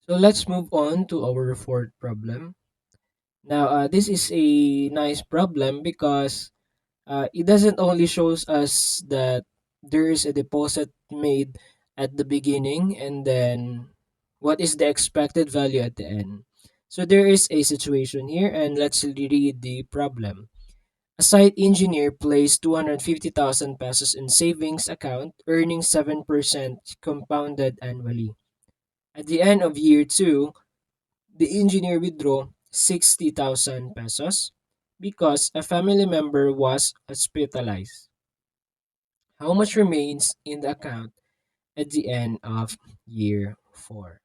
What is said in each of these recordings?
So let's move on to our fourth problem. Now, this is a nice problem because it doesn't only shows us that there is a deposit made at the beginning and then what is the expected value at the end. So there is a situation here and let's read the problem. A site engineer placed 250,000 pesos in savings account earning 7% compounded annually. At the end of year 2, the engineer withdrew 60,000 pesos because a family member was hospitalized. How much remains in the account at the end of year 4?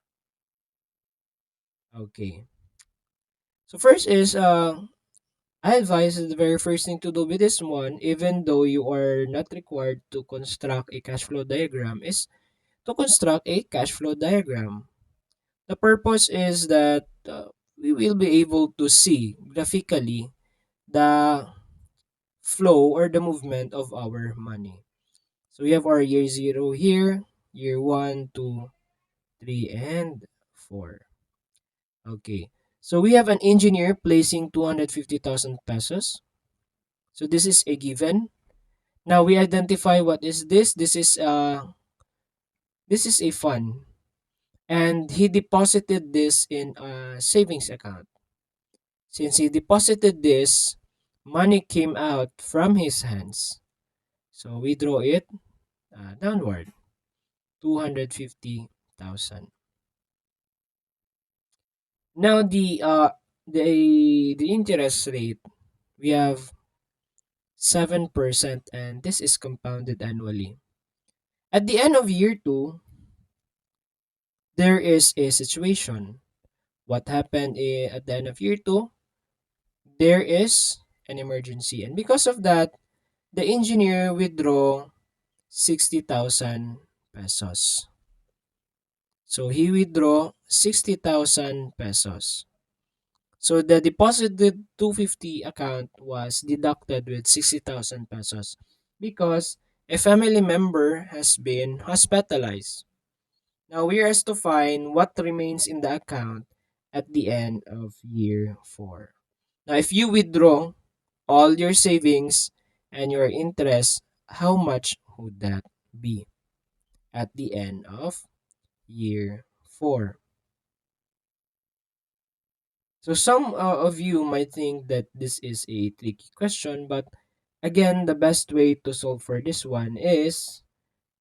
Okay. So first is I advise the very first thing to do with this one, even though you are not required to construct a cash flow diagram, is to construct a cash flow diagram. The purpose is that we will be able to see graphically the flow or the movement of our money. So we have our year 0 here, year 1, 2, 3, and 4. Okay. So we have an engineer placing 250,000 pesos. So this is a given. Now we identify what is this. This is a fund and he deposited this in a savings account. Since he deposited this, money came out from his hands. So we draw it downward, 250,000. Now the interest rate, we have 7% and this is compounded annually. At the end of year 2, there is a situation. What happened at the end of year 2? There is an emergency and because of that, the engineer withdraw 60,000 pesos. So he withdraw 60,000 pesos. So the deposited 250 account was deducted with 60,000 pesos because a family member has been hospitalized. Now we are asked to find what remains in the account at the end of year 4. Now if you withdraw all your savings and your interest, how much would that be at the end of year 4? So some of you might think that this is a tricky question, but again, the best way to solve for this one is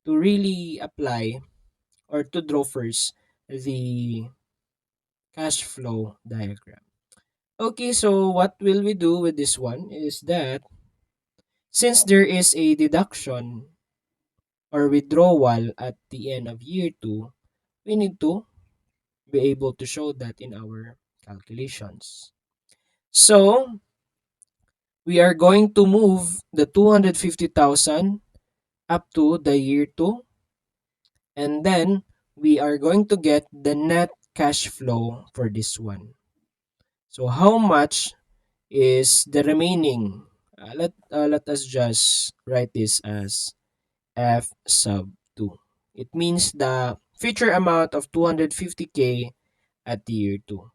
to really apply or to draw first the cash flow diagram. Okay, so what will we do with this one is that since there is a deduction or withdrawal at the end of year 2, we need to be able to show that in our calculations. So, we are going to move the 250,000 up to the year 2 and then we are going to get the net cash flow for this one. So how much is the remaining? Let us just write this as F sub 2. It means the future amount of 250K at the year 2.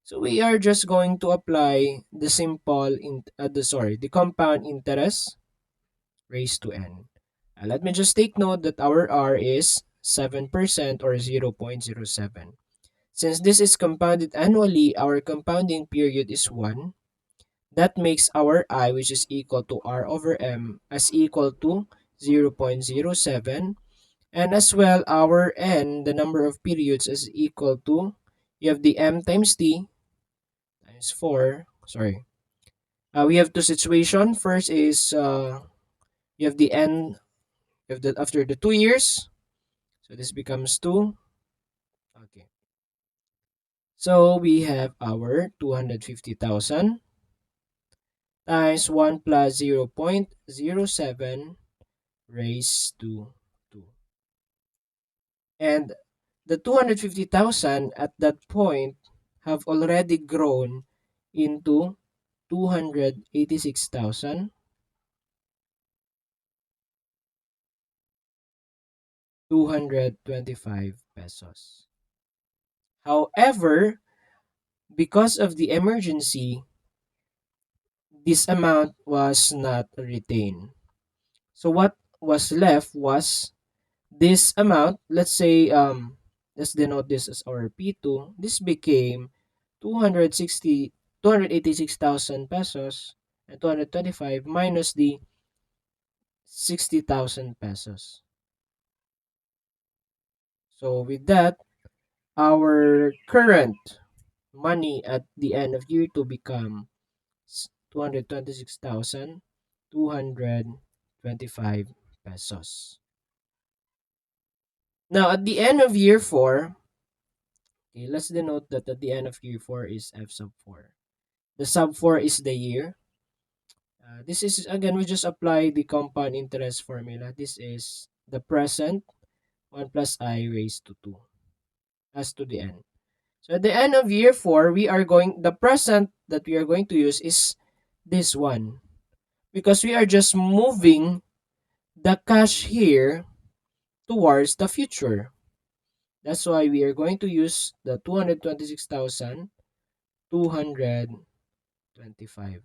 So we are just going to apply the the compound interest raised to n. Let me just take note that our R is 7% or 0.07. Since this is compounded annually, our compounding period is 1. That makes our I, which is equal to R over M, as equal to 0.07. And as well, our N, the number of periods, is equal to, you have the M times T times 4. Sorry. We have two situations. First is you have the N if the after the 2 years, so this becomes 2. Okay. So we have our 250,000 times 1 plus 0.07 raised to 2. And the 250,000 at that point have already grown into 286,225 pesos. However, because of the emergency, this amount was not retained. So what was left was this amount. Let's denote this as our P2. This became 286,000 pesos and 225 minus the 60,000 pesos. So with that, our current money at the end of year 2 become 226,225 pesos. Now at the end of year 4, okay, let's denote that at the end of year 4 is F sub 4. The sub 4 is the year. This is, again, we just apply the compound interest formula. This is the present 1 plus I raised to 2 as to the end. So at the end of year 4, the present that we are going to use is this one, because we are just moving the cash here towards the future. That's why we are going to use the 226,225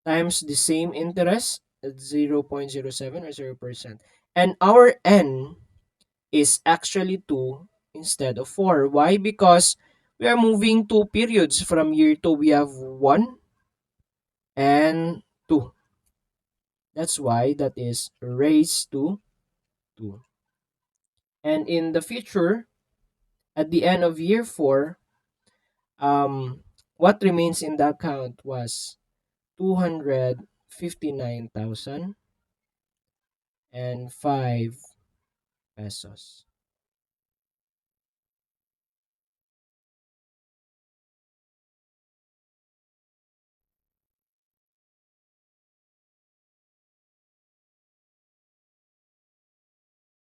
times the same interest at 0.07 or 0%. And our N is actually 2 instead of 4. Why? Because we are moving 2 periods from year 2. We have 1 and 2. That's why that is raised to 2. And in the future, at the end of year 4, what remains in the account was 259,005 pesos.